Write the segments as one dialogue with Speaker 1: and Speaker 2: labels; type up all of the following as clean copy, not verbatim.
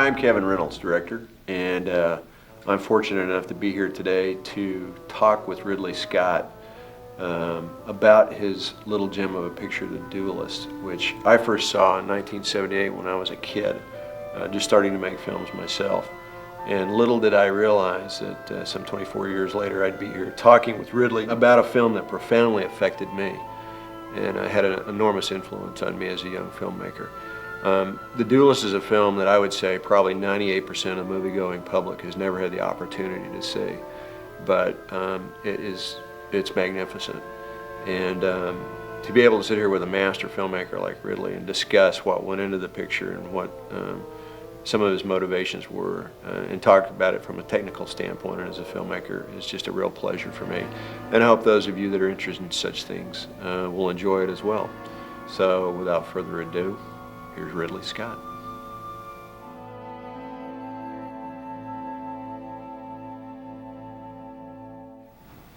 Speaker 1: I'm Kevin Reynolds, director, and I'm fortunate enough to be here today to talk with Ridley Scott about his little gem of a picture, The Duelist, which I first saw in 1978 when I was a kid, just starting to make films myself. And little did I realize that some 24 years later I'd be here talking with Ridley about a film that profoundly affected me and had an enormous influence on me as a young filmmaker. The Duelist is a film that I would say probably 98% of the movie-going public has never had the opportunity to see, but it's magnificent. And to be able to sit here with a master filmmaker like Ridley and discuss what went into the picture and what some of his motivations were, and talk about it from a technical standpoint and as a filmmaker is just a real pleasure for me. And I hope those of you that are interested in such things will enjoy it as well. So without further ado, here's Ridley Scott.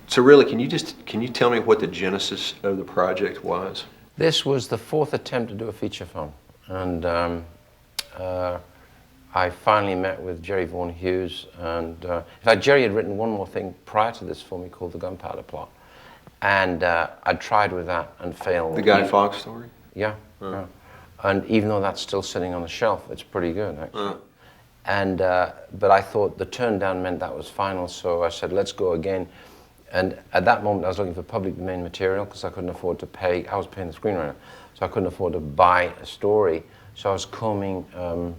Speaker 1: So really, can you tell me what the genesis of the project was?
Speaker 2: This was the fourth attempt to do a feature film, and I finally met with Jerry Vaughan Hughes, and in fact Jerry had written one more thing prior to this for me called The Gunpowder Plot, and I tried with that and failed.
Speaker 1: The Guy Fawkes story?
Speaker 2: Yeah, yeah. And even though that's still sitting on the shelf, it's pretty good actually. And but I thought the turn down meant that was final, so I said let's go again. And at that moment I was looking for public domain material because I couldn't afford to pay. I was paying the screenwriter, so I couldn't afford to buy a story. So I was combing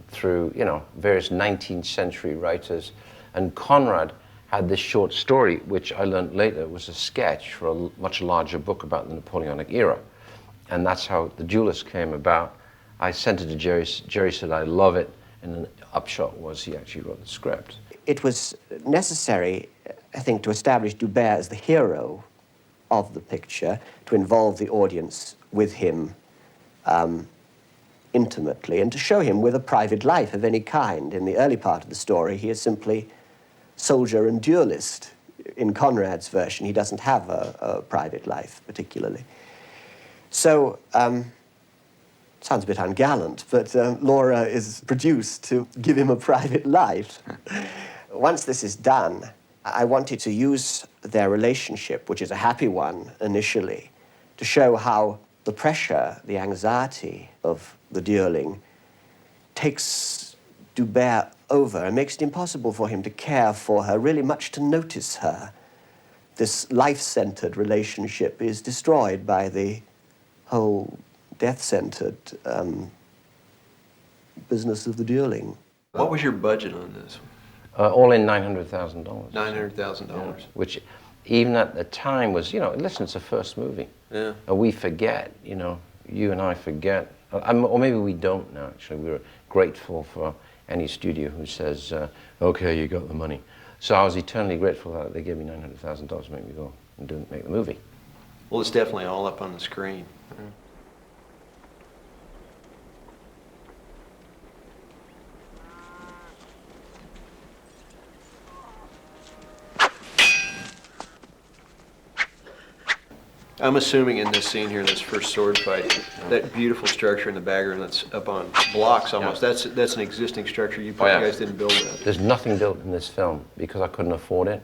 Speaker 2: through, various 19th century writers, and Conrad had this short story, which I learned later was a sketch for a much larger book about the Napoleonic era. And that's how The Duelist came about. I sent it to Jerry. Jerry said, I love it. And the upshot was he actually wrote the script.
Speaker 3: It was necessary, I think, to establish Dubert as the hero of the picture, to involve the audience with him intimately, and to show him with a private life of any kind. In the early part of the story, he is simply soldier and duelist. In Conrad's version, he doesn't have a private life, particularly. So, sounds a bit ungallant, but Laura is produced to give him a private life. Once this is done, I wanted to use their relationship, which is a happy one initially, to show how the pressure, the anxiety of the dueling takes Dubert over and makes it impossible for him to care for her, really much to notice her. This life-centered relationship is destroyed by the whole death-centered business of the dueling.
Speaker 1: What was your budget on this?
Speaker 2: All in $900,000.
Speaker 1: $900,000.
Speaker 2: Yeah, which even at the time was, listen, it's a first movie.
Speaker 1: Yeah.
Speaker 2: And we forget, you and I forget, or maybe we don't now, actually. We're grateful for any studio who says, okay, you got the money. So I was eternally grateful that they gave me $900,000 to make me go and make the movie.
Speaker 1: Well, it's definitely all up on the screen. Yeah. I'm assuming in this scene here, this first sword fight, that beautiful structure in the background that's up on blocks almost, that's an existing structure. You guys didn't build that.
Speaker 2: There's nothing built in this film because I couldn't afford it.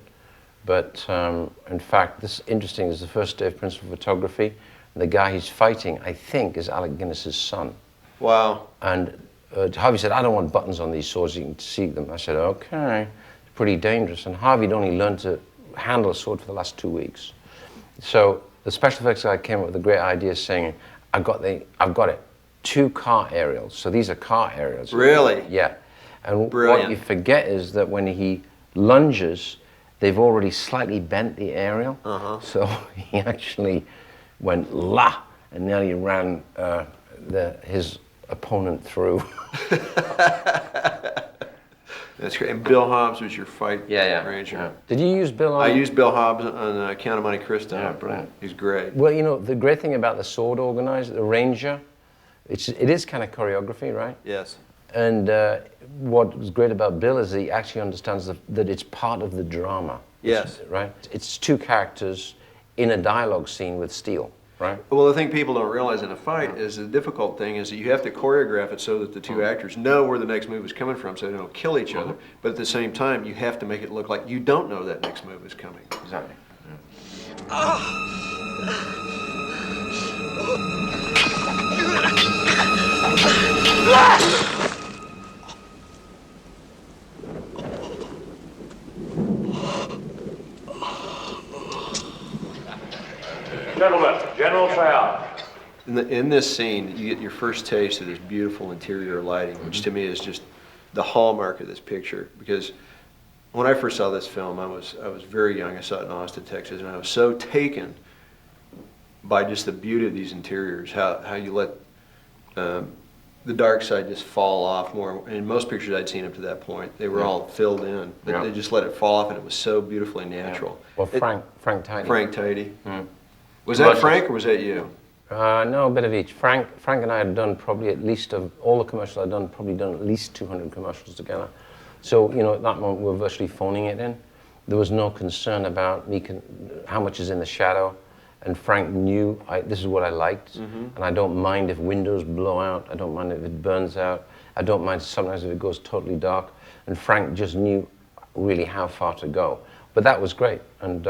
Speaker 2: But in fact, this interesting is the first day of principal photography. And the guy he's fighting, I think, is Alec Guinness's son.
Speaker 1: Wow.
Speaker 2: And Harvey said, I don't want buttons on these swords, you can see them. I said, okay, it's pretty dangerous. And Harvey had only learned to handle a sword for the last 2 weeks. So the special effects guy came up with a great idea saying, I've got it, 2 car aerials. So these are car aerials.
Speaker 1: Really?
Speaker 2: Yeah. And
Speaker 1: brilliant.
Speaker 2: What you forget is that when he lunges, they've already slightly bent the aerial. So he actually went la and nearly ran his opponent through.
Speaker 1: That's great. And Bill Hobbs was your fight arranger.
Speaker 2: Yeah. Did you use Bill?
Speaker 1: I used Bill Hobbs on Count of Monte Cristo.
Speaker 2: Yeah.
Speaker 1: He's great.
Speaker 2: Well, the great thing about the sword organizer, the ranger, it is kind of choreography, right?
Speaker 1: Yes.
Speaker 2: And what was great about Bill is he actually understands that it's part of the drama.
Speaker 1: Yes.
Speaker 2: Right? It's 2 characters in a dialogue scene with steel. right?
Speaker 1: Well, the thing people don't realize in a fight is the difficult thing is that you have to choreograph it so that the two actors know where the next move is coming from so they don't kill each other. But at the same time, you have to make it look like you don't know that next move is coming.
Speaker 2: Exactly.
Speaker 4: Gentlemen, general tryout.
Speaker 1: In this scene, you get your first taste of this beautiful interior lighting, which to me is just the hallmark of this picture. Because when I first saw this film, I was very young. I saw it in Austin, Texas, and I was so taken by just the beauty of these interiors. How you let the dark side just fall off more. In most pictures I'd seen up to that point, they were all filled in, but they just let it fall off, and it was so beautifully natural.
Speaker 2: Well, Frank Tidy.
Speaker 1: Frank Tidy. Was that Frank or was that you?
Speaker 2: No, a bit of each. Frank and I had done probably at least of all the commercials I'd done, probably done at least 200 commercials together. So, you know, at that moment we were virtually phoning it in. There was no concern about how much is in the shadow. And Frank knew this is what I liked. And I don't mind if windows blow out. I don't mind if it burns out. I don't mind sometimes if it goes totally dark. And Frank just knew really how far to go. But that was great. And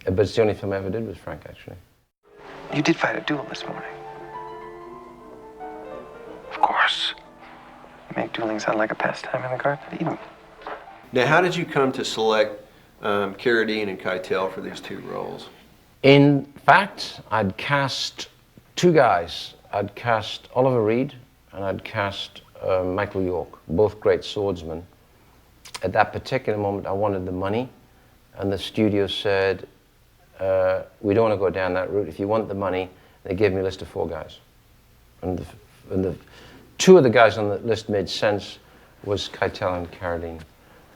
Speaker 2: but it's the only film I ever did with Frank, actually.
Speaker 5: You did fight a duel this morning. Of course. You make dueling sound like a pastime in the Garden of Eden.
Speaker 1: Now, how did you come to select Carradine and Keitel for these two roles?
Speaker 2: In fact, I'd cast two guys. I'd cast Oliver Reed and I'd cast Michael York, both great swordsmen. At that particular moment, I wanted the money, and the studio said, we don't want to go down that route. If you want the money, they gave me a list of 4 guys. And the 2 of the guys on the list made sense was Keitel and Carradine.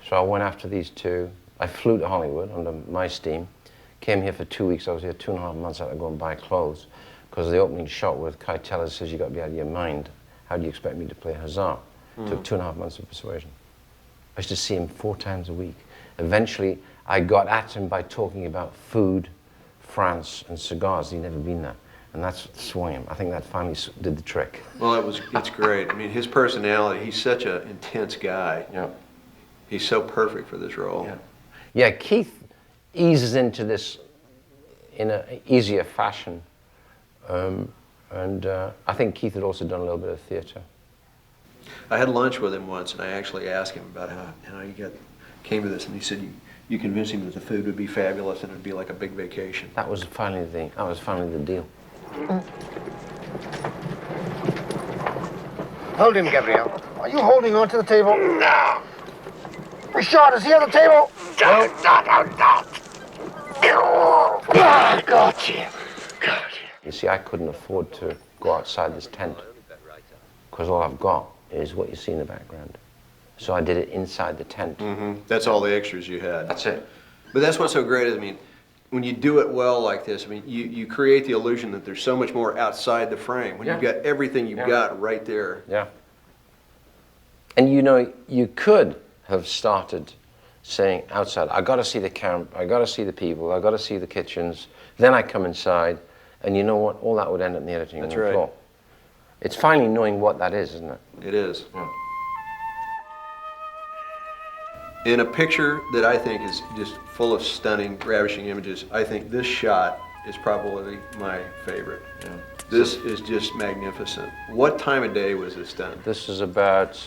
Speaker 2: So I went after these 2. I flew to Hollywood under my steam, came here for 2 weeks. I was here 2.5 months. I had to go and buy clothes because the opening shot with Keitel says, you got to be out of your mind. How do you expect me to play Hussar? Took 2.5 months of persuasion. I used to see him 4 times a week. Eventually, I got at him by talking about food, France, and cigars. He'd never been there. And that's what swung him. I think that finally did the trick.
Speaker 1: Well, it's great. I mean, his personality, he's such an intense guy.
Speaker 2: Yeah.
Speaker 1: He's so perfect for this role.
Speaker 2: Yeah. Yeah, Keith eases into this in an easier fashion. I think Keith had also done a little bit of theater.
Speaker 1: I had lunch with him once, and I actually asked him about how he came to this, and he said you convinced him that the food would be fabulous and it would be like a big vacation.
Speaker 2: That was finally the deal.
Speaker 6: Hold him, Gabriel. Are you holding on to the table? No. Richard, is he on the table? No. I got you.
Speaker 2: You see, I couldn't afford to go outside this tent because all I've got is what you see in the background. So I did it inside the tent.
Speaker 1: That's all the extras you had.
Speaker 2: That's it.
Speaker 1: But that's what's so great is, I mean, when you do it well like this, I mean, you create the illusion that there's so much more outside the frame when you've got everything you've got right there.
Speaker 2: Yeah. And you know, you could have started saying outside, I got to see the camp, I got to see the people, I got to see the kitchens, then I come inside, and you know what? All that would end up in the editing room floor. It's finally knowing what that is, isn't it?
Speaker 1: It is.
Speaker 2: Yeah.
Speaker 1: In a picture that I think is just full of stunning, ravishing images, I think this shot is probably my favorite.
Speaker 2: Yeah.
Speaker 1: This is just magnificent. What time of day was this done?
Speaker 2: This is about,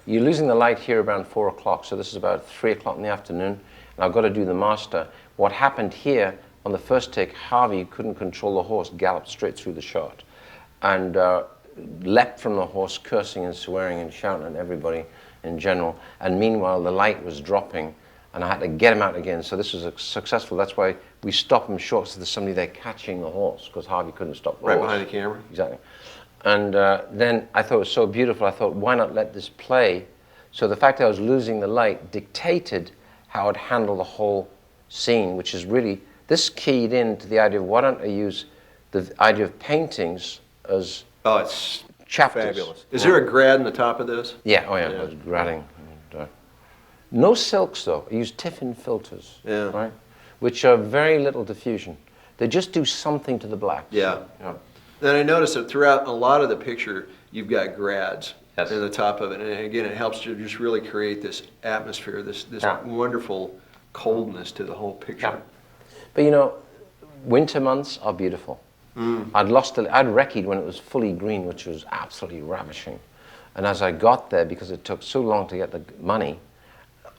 Speaker 2: you're losing the light here around 4 o'clock, so this is about 3 o'clock in the afternoon, and I've got to do the master. What happened here, on the first take, Harvey couldn't control the horse, galloped straight through the shot, and leapt from the horse, cursing and swearing and shouting at everybody in general, and meanwhile the light was dropping, and I had to get him out again, so this was successful. That's why we stop him short, so there's somebody there catching the horse, because Harvey couldn't stop the horse.
Speaker 1: Right behind the camera?
Speaker 2: Exactly. And then I thought it was so beautiful, I thought, why not let this play? So the fact that I was losing the light dictated how I'd handle the whole scene, which is really, this keyed into the idea of why don't I use the idea of paintings as
Speaker 1: it's
Speaker 2: chapters.
Speaker 1: Fabulous. Is there a grad in the top of this?
Speaker 2: Yeah, oh yeah, I was grading. And, no silks though, I used Tiffin filters, right? Which are very little diffusion. They just do something to the blacks.
Speaker 1: Yeah.
Speaker 2: Yeah.
Speaker 1: And I noticed that throughout a lot of the picture, you've got grads
Speaker 2: Yes.
Speaker 1: in the top of it. And again, it helps to just really create this atmosphere, this
Speaker 2: Yeah.
Speaker 1: wonderful coldness to the whole picture.
Speaker 2: Yeah. But you know, winter months are beautiful. I'd recce'd when it was fully green, which was absolutely ravishing. And as I got there, because it took so long to get the money,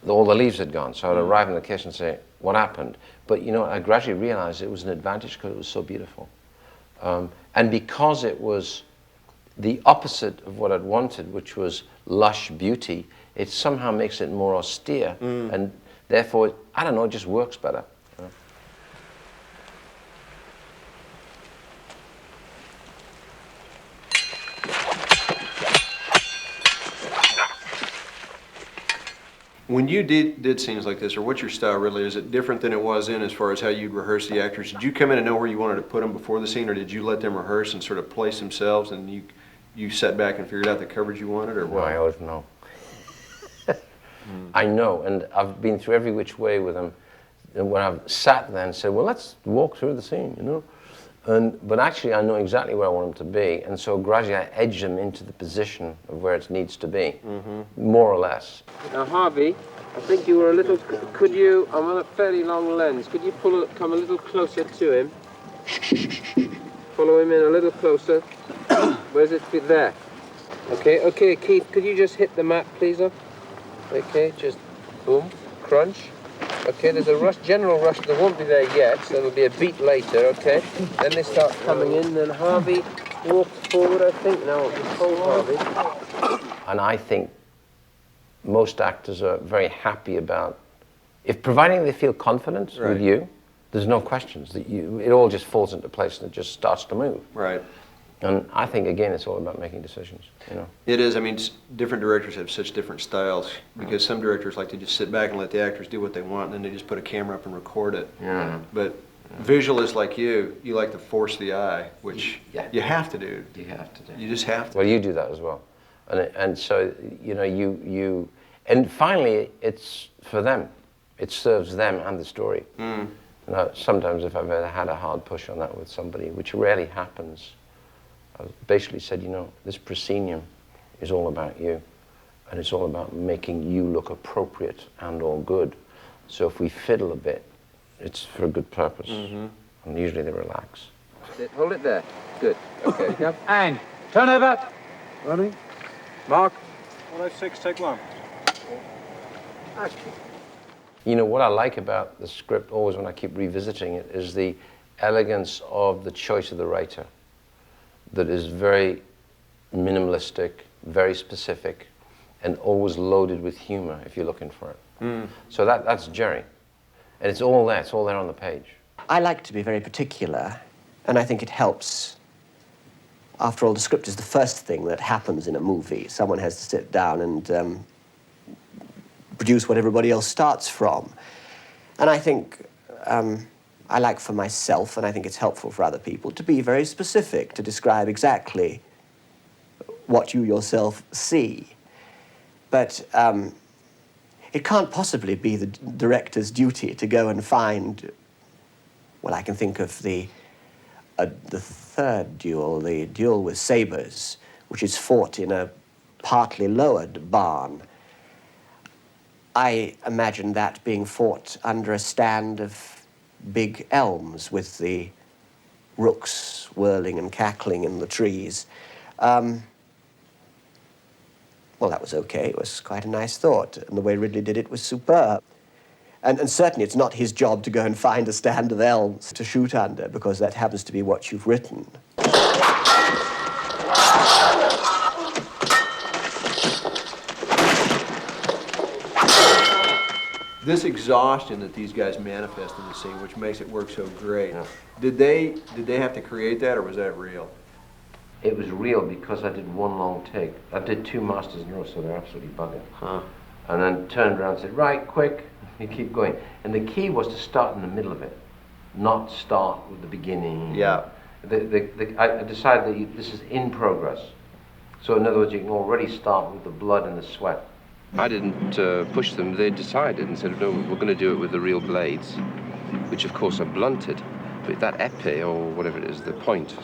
Speaker 2: all the leaves had gone. So I'd arrive in the kitchen and say, what happened? But you know, I gradually realized it was an advantage because it was so beautiful. And because it was the opposite of what I'd wanted, which was lush beauty, it somehow makes it more austere. And therefore, I don't know, it just works better.
Speaker 1: When you did scenes like this, or what's your style really? Is it different than it was in as far as how you'd rehearse the actors? Did you come in and know where you wanted to put them before the scene, or did you let them rehearse and sort of place themselves and you sat back and figured out the coverage you wanted, or
Speaker 2: No,
Speaker 1: what?
Speaker 2: I always know. I know, and I've been through every which way with them. And when I've sat there and said, well, let's walk through the scene, you know? But actually, I know exactly where I want them to be, and so gradually I edge them into the position of where it needs to be, more or less.
Speaker 7: Now, Harvey, I think you were a little. Could you? I'm on a fairly long lens. Could you come a little closer to him? Follow him in a little closer. Where's it? There. Okay, Keith. Could you just hit the map, please, up? Okay, just boom, crunch. Okay, there's a general rush. They won't be there yet, so there'll be a beat later. Okay, then they start coming in. Then Harvey walks forward. I think now just hold Harvey.
Speaker 2: And I think most actors are very happy about, providing they feel confident with you, there's no questions that it all just falls into place and it just starts to move.
Speaker 1: Right.
Speaker 2: And I think, again, it's all about making decisions, you know.
Speaker 1: It is. I mean, different directors have such different styles, because some directors like to just sit back and let the actors do what they want, and then they just put a camera up and record it.
Speaker 2: Yeah.
Speaker 1: But visualists like you like to force the eye, which you have to do.
Speaker 2: You have to do.
Speaker 1: You just have to.
Speaker 2: Well, you do that as well. And so, you know, and finally, it's for them. It serves them and the story. Now, sometimes if I've ever had a hard push on that with somebody, which rarely happens, I've basically said, you know, this proscenium is all about you, and it's all about making you look appropriate and all good. So if we fiddle a bit, it's for a good purpose. And usually they relax.
Speaker 7: Hold it there. Good. Okay. Yep.
Speaker 4: And turn over.
Speaker 6: Running.
Speaker 7: Mark.
Speaker 4: 106, take one.
Speaker 2: You know, what I like about the script, always when I keep revisiting it, is the elegance of the choice of the writer, that is very minimalistic, very specific, and always loaded with humor if you're looking for it. So that's Jerry. And it's all there on the page.
Speaker 3: I like to be very particular, and I think it helps. After all, the script is the first thing that happens in a movie. Someone has to sit down and produce what everybody else starts from. And I think I like for myself, and I think it's helpful for other people, to be very specific, to describe exactly what you yourself see. But it can't possibly be the director's duty to go and find, well, I can think of the third duel, the duel with sabers, which is fought in a partly lowered barn. I imagine that being fought under a stand of big elms with the rooks whirling and cackling in the trees. Well, that was okay. It was quite a nice thought, and the way Ridley did it was superb. And certainly it's not his job to go and find a stand of elms to shoot under, because that happens to be what you've written.
Speaker 1: This exhaustion that these guys manifest in the scene, which makes it work so great, did they have to create that, or was that real?
Speaker 2: It was real because I did one long take. I did 2 masters in a row, so they're absolutely buggered. And then turned around and said, right, quick, you keep going. And the key was to start in the middle of it, not start with the beginning.
Speaker 1: Yeah.
Speaker 2: I decided that this is in progress. So in other words, you can already start with the blood and the sweat.
Speaker 8: I didn't push them. They decided and said, no, we're going to do it with the real blades, which of course are blunted. But that épée, or whatever it is, the point,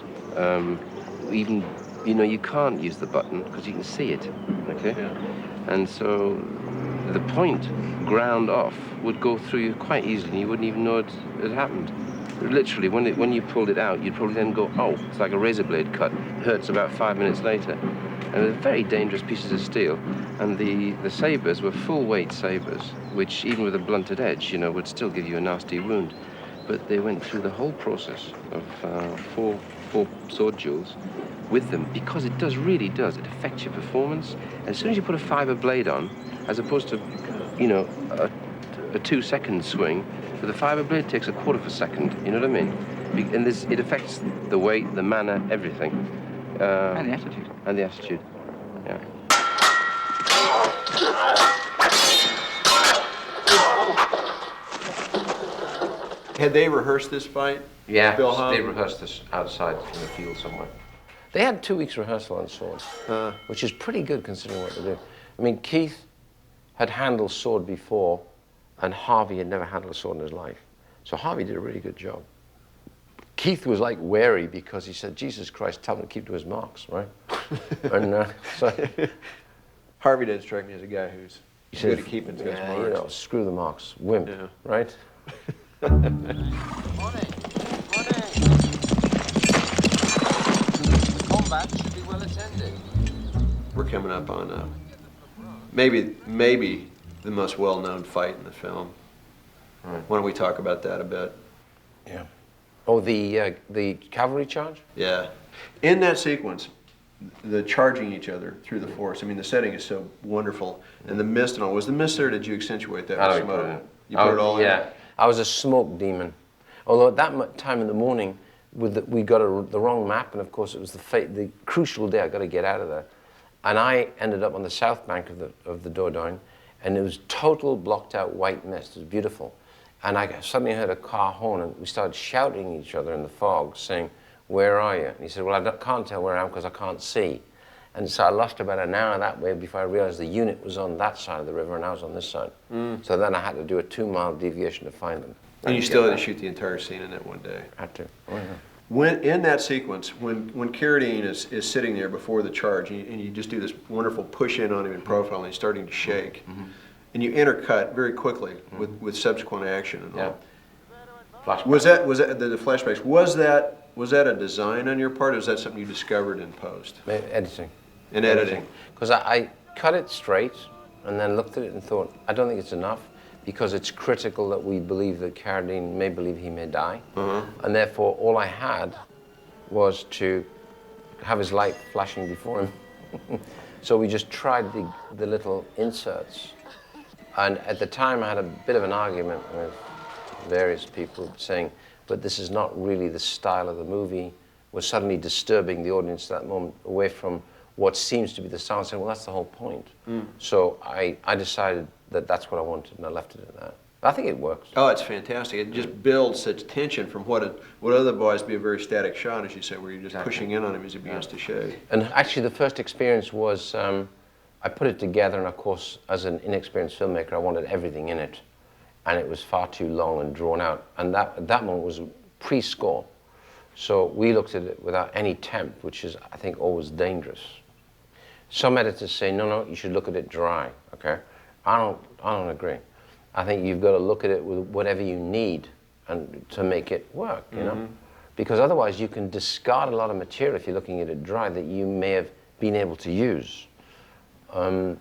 Speaker 8: even, you can't use the button because you can see it, okay? Yeah. And so the point ground off would go through you quite easily, and you wouldn't even know it had happened. Literally, when you pulled it out, you'd probably then go, oh, it's like a razor blade cut. It hurts about 5 minutes later. And they're very dangerous pieces of steel. And the sabres were full-weight sabres, which even with a blunted edge, would still give you a nasty wound. But they went through the whole process of four sword duels with them, because it really does. It affects your performance. As soon as you put a fiber blade on, as opposed to, a 2-second swing, with a fiber blade it takes a quarter of a second, you know what I mean? And it affects the weight, the manner, everything.
Speaker 5: And the attitude.
Speaker 8: And the attitude, yeah.
Speaker 1: Had they rehearsed this fight?
Speaker 2: Yeah,
Speaker 1: Bill Hahn?
Speaker 2: they rehearsed this outside in the field somewhere. They had 2 weeks rehearsal on swords, which is pretty good considering what they do. I mean, Keith had handled sword before, and Harvey had never handled a sword in his life. So Harvey did a really good job. Keith was like wary because he said, Jesus Christ, tell him to keep to his marks, right? And so
Speaker 1: Harvey didn't strike me as a guy who's good at keeping to his marks.
Speaker 2: Screw the marks, wimp, right?
Speaker 7: Morning. Combat should be well attended.
Speaker 1: We're coming up on maybe the most well-known fight in the film.
Speaker 2: Right.
Speaker 1: Why don't we talk about that a bit?
Speaker 2: Yeah. Oh, the cavalry charge?
Speaker 1: Yeah. In that sequence, the charging each other through the forest, I mean, the setting is so wonderful. And the mist and all. Was the mist there, or did you accentuate that with smoke? You put it all in?
Speaker 2: Yeah. I was a smoke demon. Although at that time in the morning, we got the wrong map, and of course it was the crucial day I got to get out of there. And I ended up on the south bank of the Dordogne, and it was total blocked out white mist. It was beautiful. And I suddenly heard a car horn, and we started shouting at each other in the fog, saying, "Where are you?" And he said, "Well, I can't tell where I am because I can't see." And so I lost about an hour that way before I realized the unit was on that side of the river and I was on this side. So then I had to do a 2-mile deviation to find them.
Speaker 1: And you still had to shoot the entire scene in that one day.
Speaker 2: I had to. Oh, yeah.
Speaker 1: When in that sequence, when Carradine is sitting there before the charge, and you just do this wonderful push in on him in profile, and he's starting to shake, and you intercut very quickly with subsequent action and all.
Speaker 2: Flashback.
Speaker 1: Was that the flashbacks? Was that a design on your part, or was that something you discovered in post?
Speaker 2: Editing.
Speaker 1: In editing.
Speaker 2: Because I cut it straight and then looked at it and thought, I don't think it's enough, because it's critical that we believe that Carradine may believe he may die. And therefore, all I had was to have his light flashing before him. So we just tried the little inserts. And at the time, I had a bit of an argument with various people saying, but this is not really the style of the movie. We're suddenly disturbing the audience at that moment away from what seems to be the style, and saying, well, that's the whole point. So I decided that that's what I wanted, and I left it at that. I think it works.
Speaker 1: Oh, it's fantastic. It just builds such tension from what otherwise be a very static shot, as you say, where you're just pushing in on him as he begins to shake.
Speaker 2: And actually, the first experience was, I put it together, and of course, as an inexperienced filmmaker, I wanted everything in it. And it was far too long and drawn out. And that moment was pre-score. So we looked at it without any temp, which is, I think, always dangerous. Some editors say, no, you should look at it dry, okay? I don't agree. I think you've got to look at it with whatever you need and to make it work, you know? Because otherwise you can discard a lot of material if you're looking at it dry that you may have been able to use. So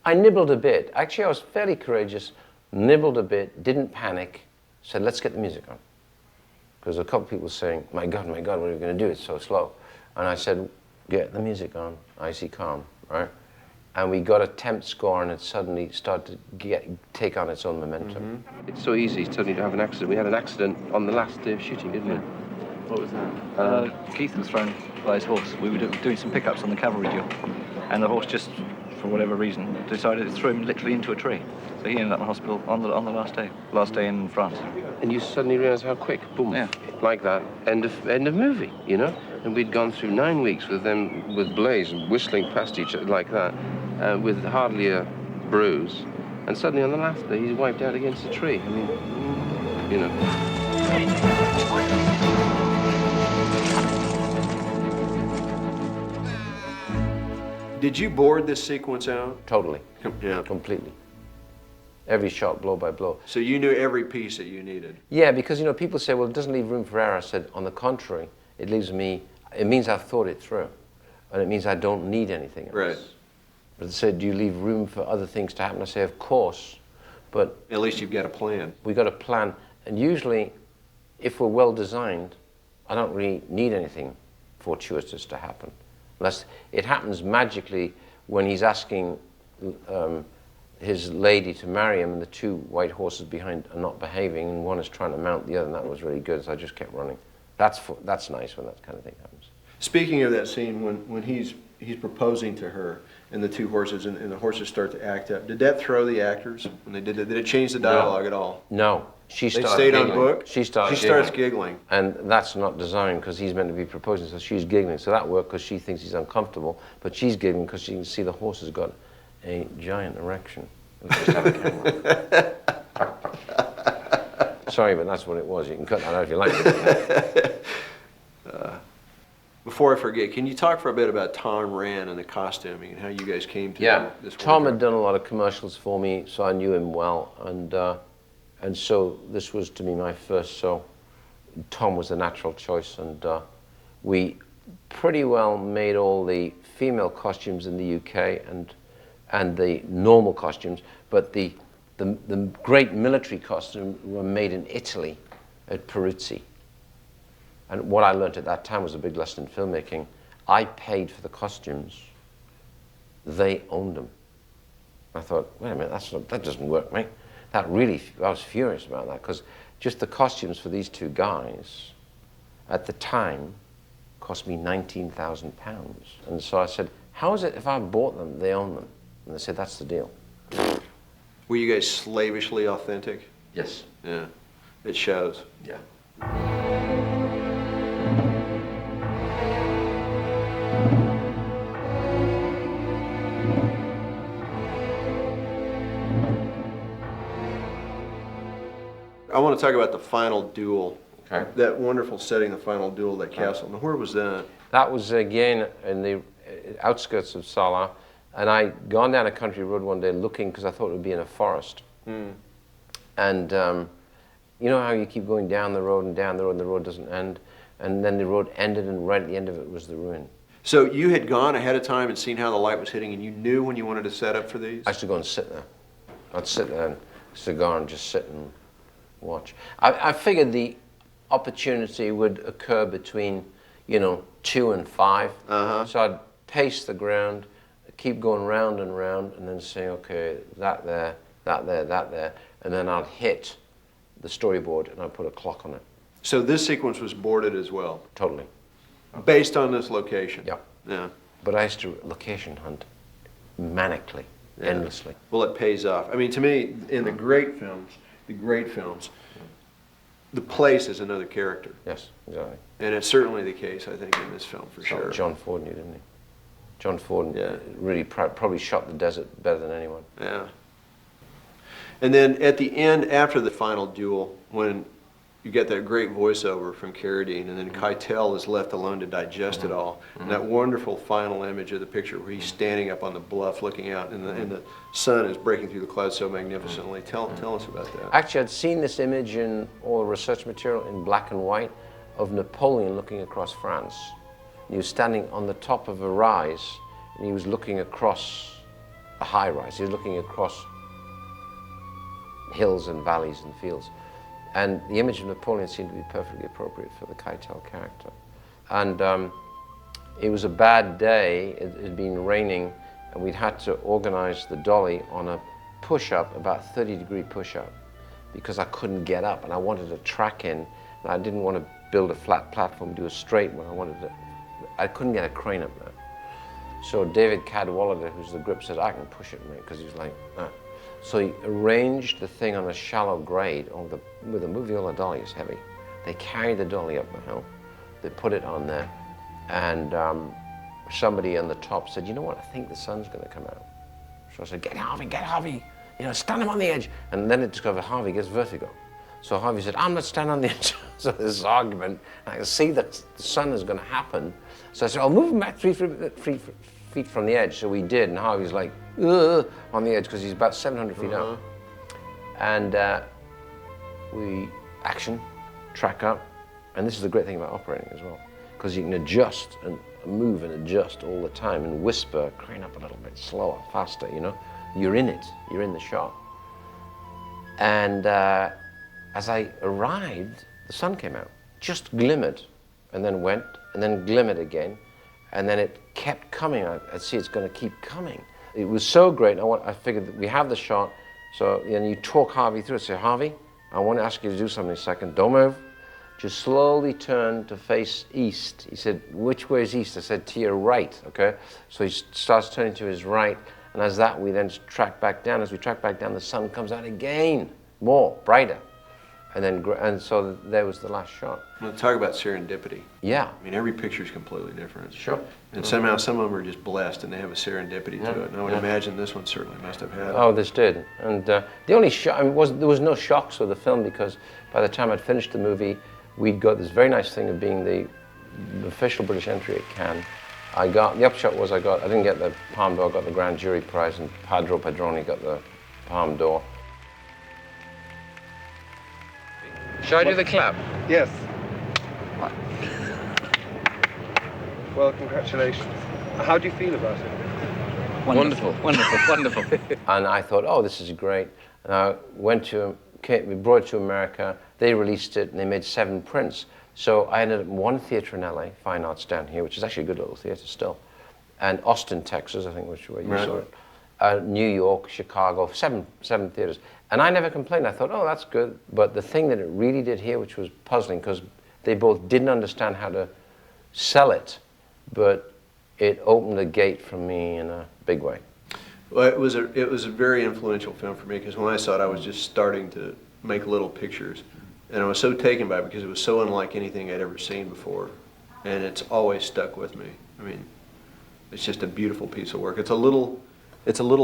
Speaker 2: I nibbled a bit. Actually, I was fairly courageous, nibbled a bit, didn't panic, said, let's get the music on. Because a couple of people were saying, my God, what are we going to do? It's so slow. And I said, get the music on, icy calm, right? And we got a temp score, and it suddenly started to take on its own momentum.
Speaker 8: It's so easy suddenly to have an accident. We had an accident on the last day of shooting, didn't we?
Speaker 5: What was that? Keith was thrown by his horse. We were doing some pickups on the cavalry duel, and the horse just, for whatever reason, decided to throw him literally into a tree. So he ended up in hospital on the last day in France.
Speaker 8: And you suddenly realize how quick, boom, like that, end of movie, you know? And we'd gone through 9 weeks with them, with Blaze, whistling past each other like that, with hardly a bruise. And suddenly on the last day, he's wiped out against a tree. I mean, you know.
Speaker 1: Did you board this sequence out?
Speaker 2: Totally,
Speaker 1: Yeah.
Speaker 2: completely. Every shot, blow by blow.
Speaker 1: So you knew every piece that you needed.
Speaker 2: Yeah, because people say, well, it doesn't leave room for error. I said, on the contrary, it means I've thought it through, and it means I don't need anything else.
Speaker 1: Right.
Speaker 2: But they said, do you leave room for other things to happen? I say, of course, but
Speaker 1: At least you've got a plan.
Speaker 2: we got a plan, and usually, if we're well designed, I don't really need anything fortuitous to happen, unless it happens magically when he's asking his lady to marry him, and the two white horses behind are not behaving, and one is trying to mount the other, and that was really good, so I just kept running. That's nice when that kind of thing happens.
Speaker 1: Speaking of that scene, when he's proposing to her, and the two horses, and the horses start to act up, did that throw the actors when they did it? Did it change the dialogue at all?
Speaker 2: No, she
Speaker 1: They
Speaker 2: started
Speaker 1: stayed
Speaker 2: giggling.
Speaker 1: on book?
Speaker 2: She starts
Speaker 1: giggling.
Speaker 2: And that's not designed because he's meant to be proposing, so she's giggling. So that worked because she thinks he's uncomfortable, but she's giggling because she can see the horse has got a giant erection. Let's just have a camera. Sorry, but that's what it was. You can cut that out if you like.
Speaker 1: Before I forget, can you talk for a bit about Tom Rand and the costuming and how you guys came to
Speaker 2: Yeah,
Speaker 1: this
Speaker 2: Tom had
Speaker 1: wardrobe?
Speaker 2: done a lot of commercials for me, so I knew him well, and so this was to me my first. So Tom was a natural choice, and we pretty well made all the female costumes in the UK and the normal costumes, but the great military costumes were made in Italy at Peruzzi. And what I learned at that time was a big lesson in filmmaking. I paid for the costumes. They owned them. I thought, wait a minute, that doesn't work, mate. I was furious about that, because just the costumes for these two guys at the time cost me £19,000. And so I said, how is it if I bought them, they own them? And they said, that's the deal.
Speaker 1: Were you guys slavishly authentic?
Speaker 2: Yes.
Speaker 1: Yeah, it shows.
Speaker 2: Yeah.
Speaker 1: I want to talk about the final duel.
Speaker 2: Okay.
Speaker 1: That wonderful setting, the final duel, that castle. Now, where was that?
Speaker 2: That was again in the outskirts of Salah, and I'd gone down a country road one day looking because I thought it would be in a forest. And you know how you keep going down the road and down the road and the road doesn't end? And then the road ended, and right at the end of it was the ruin.
Speaker 1: So you had gone ahead of time and seen how the light was hitting, and you knew when you wanted to set up for these?
Speaker 2: I used to go and sit there. I'd sit there and cigar and just sit and watch. I figured the opportunity would occur between, 2 and 5. So I'd pace the ground, keep going round and round, and then say, okay, that there, that there, that there, and then I'd hit the storyboard and I'd put a clock on it.
Speaker 1: So this sequence was boarded as well,
Speaker 2: Totally.
Speaker 1: based on this location?
Speaker 2: Yeah.
Speaker 1: Yeah.
Speaker 2: But I used to location hunt manically, endlessly.
Speaker 1: Well, it pays off. I mean, to me, in the great films, the place is another character.
Speaker 2: Yes, exactly.
Speaker 1: And it's certainly the case, I think, in this film, for sure.
Speaker 2: John Ford knew, didn't he? John Ford
Speaker 1: Yeah.
Speaker 2: really probably shot the desert better than anyone.
Speaker 1: Yeah. And then at the end, after the final duel, when you get that great voiceover from Carradine, and then Keitel is left alone to digest it all, and that wonderful final image of the picture where he's standing up on the bluff looking out, and the sun is breaking through the clouds so magnificently. Tell us about that.
Speaker 2: Actually, I'd seen this image in all the research material in black and white of Napoleon looking across France. He was standing on the top of a rise, and he was looking across a high rise. He was looking across hills and valleys and fields. And the image of Napoleon seemed to be perfectly appropriate for the Keitel character. And it was a bad day. It had been raining, and we'd had to organize the dolly on a push-up, about 30-degree push-up, because I couldn't get up, and I wanted a track in, and I didn't want to build a flat platform, do a straight one. I couldn't get a crane up there. So David Cadwallader, who's the grip, said, I can push it, mate, because he was like that. So he arranged the thing on a shallow grade. With a moviola dolly is heavy. They carried the dolly up the hill. They put it on there, and somebody on the top said, you know what, I think the sun's going to come out. So I said, get Harvey, stand him on the edge. And then it discovered Harvey gets vertigo. So Harvey said, I'm not standing on the edge. So this argument, and I could see that the sun is going to happen. So I said, I'll move him back 3 feet from the edge. So we did, and Harvey's like, ugh, on the edge, because he's about 700 feet up. And we action, track up, and this is the great thing about operating as well, because you can adjust and move and adjust all the time and whisper, crane up a little bit, slower, faster, you know? You're in it, you're in the shot. And as I arrived, the sun came out, just glimmered, and then went, and then glimmered again, and then it kept coming. I'd see it's going to keep coming. It was so great. I figured that we have the shot, so you talk Harvey through it. Say, Harvey, I want to ask you to do something a second. Don't move. Just slowly turn to face east. He said, which way is east? I said, to your right, okay? So he starts turning to his right, and as that, we then track back down. As we track back down, the sun comes out again, more, brighter. And so there was the last shot.
Speaker 1: Well, talk about serendipity.
Speaker 2: Yeah.
Speaker 1: I mean, every picture is completely different.
Speaker 2: Sure.
Speaker 1: And somehow some of them are just blessed and they have a serendipity to it. And I would imagine this one certainly must have had it.
Speaker 2: Oh, this did. And the only shock, there was no shocks with the film, because by the time I'd finished the movie, we'd got this very nice thing of being the official British entry at Cannes. The upshot was I didn't get the Palme d'Or, I got the Grand Jury Prize, and Padro Padroni got the Palme d'Or. Shall I do the clap?
Speaker 4: Yes. Well, congratulations. How do you feel about it?
Speaker 5: Wonderful, wonderful, wonderful.
Speaker 2: And I thought, oh, this is great. And I we brought it to America, they released it, and they made 7 prints. So I ended up in one theater in LA, Fine Arts down here, which is actually a good little theater still, and Austin, Texas, I think, which where you saw it. New York, Chicago, 7 theaters. And I never complained. I thought, oh, that's good. But the thing that it really did here, which was puzzling, because they both didn't understand how to sell it, but it opened a gate for me in a big way.
Speaker 1: Well, it was a very influential film for me, because when I saw it, I was just starting to make little pictures. And I was so taken by it because it was so unlike anything I'd ever seen before. And it's always stuck with me. I mean, it's just a beautiful piece of work. It's a little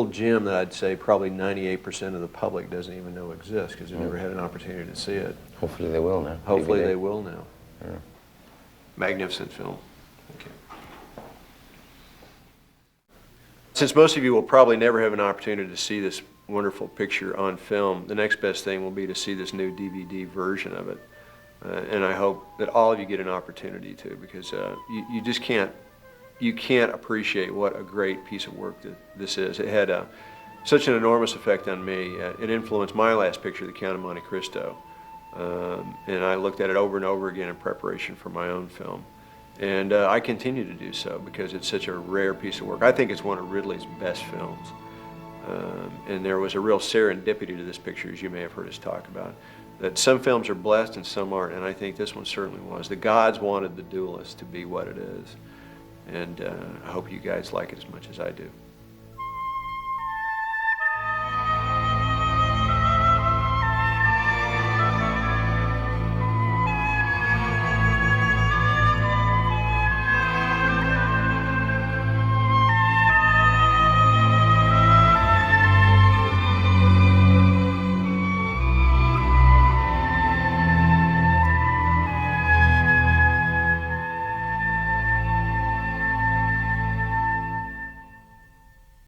Speaker 1: gem that I'd say probably 98% of the public doesn't even know exists, because they've never had an opportunity to see it.
Speaker 2: Hopefully they will now.
Speaker 1: Hopefully
Speaker 2: DVD.
Speaker 1: they will now.
Speaker 2: Yeah.
Speaker 1: Magnificent film. Okay. Since most of you will probably never have an opportunity to see this wonderful picture on film, the next best thing will be to see this new DVD version of it. And I hope that all of you get an opportunity to, because you just can't appreciate what a great piece of work that this is. It had such an enormous effect on me. It influenced my last picture, The Count of Monte Cristo. And I looked at it over and over again in preparation for my own film. And I continue to do so, because it's such a rare piece of work. I think it's one of Ridley's best films. And there was a real serendipity to this picture, as you may have heard us talk about. That some films are blessed and some aren't, and I think this one certainly was. The gods wanted The Duellists to be what it is. And I hope you guys like it as much as I do.